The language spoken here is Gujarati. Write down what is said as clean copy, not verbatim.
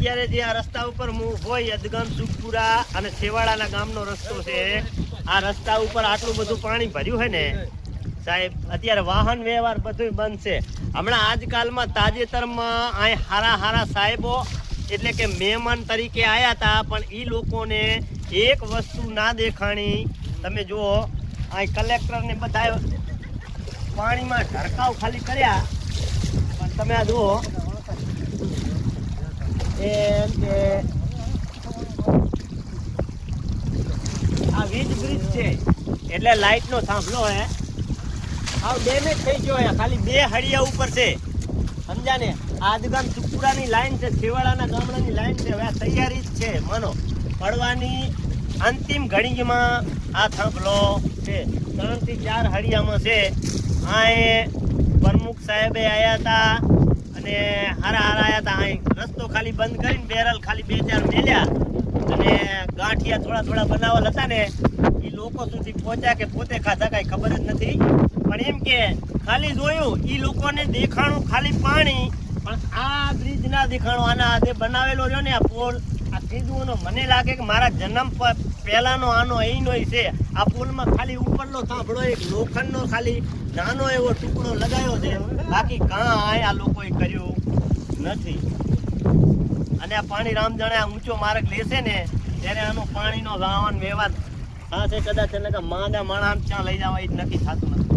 અત્યારે જે આ રસ્તા ઉપર હું હોય અદગમ સુખપુરા અને છેવાડાના ગામનો રસ્તો છે, આ રસ્તા ઉપર આટલું બધું પાણી ભર્યું છે ને સાહેબ, અત્યારે વાહન વ્યવહાર બધું બંધ છે. હમણાં આજકાલમાં તાજેતરમાં અહીં હારા સાહેબો એટલે કે મહેમાન તરીકે આવ્યા હતા, પણ એ લોકોને એક વસ્તુ ના દેખાણી. તમે જુઓ અહીં કલેક્ટરને બધા પાણીમાં ઢરકાવ ખાલી કર્યા, પણ તમે આ જુઓ એમ કે આ વીજ બ્રિજ છે એટલે લાઈટનો થાંભલો હે આવ ડેમેજ થઈ ગયો હે, ખાલી 2 હળિયા ઉપર છે, સમજ્યા ને. આજગામ સુખપુરાની લાઈન છે, છેવાડાના ગામડાની લાઈન છે. હવે આ તૈયારી જ છે માનો પડવાની અંતિમ ઘડીમાં આ થાંભલો છે. 3 થી 4 હળિયામાં છે. આ પ્રમુખ સાહેબે આવ્યા હતા અને હારા આવ્યા હતા. અહીં રસ્તો ખાલી બંધ કરીને બેરલ ખાલી 2-4 મેલ્યા અને ગાંઠિયા થોડા બનાવલ હતા ને એ લોકો સુધી પહોંચ્યા કે પોતે ખાધા કાંઈ ખબર જ નથી. પણ એમ કે ખાલી જોયું એ લોકોને દેખાણું ખાલી પાણી, પણ આ બ્રિજ ના દેખાણું. આના હાથે બનાવેલો રહ્યો ને આ પુલ, આ કીધું મને લાગે કે મારા જન્મ પહેલાનો આનો અહીંનો છે. આ પુલમાં ખાલી ઉપરનો થાંભલો એક લોખંડનો ખાલી નાનો એવો ટુકડો લગાવ્યો છે, બાકી કાંઈ આ લોકોએ કર્યું નથી. અને આ પાણી રામ જાણે આ ઊંચો માર્ગ લેશે ને ત્યારે આનો પાણીનો વાહન વ્યવહાર થશે કદાચ, એટલે કે માંદા માણસ ક્યાં લઈ જવા એ જ નક્કી થતું નથી.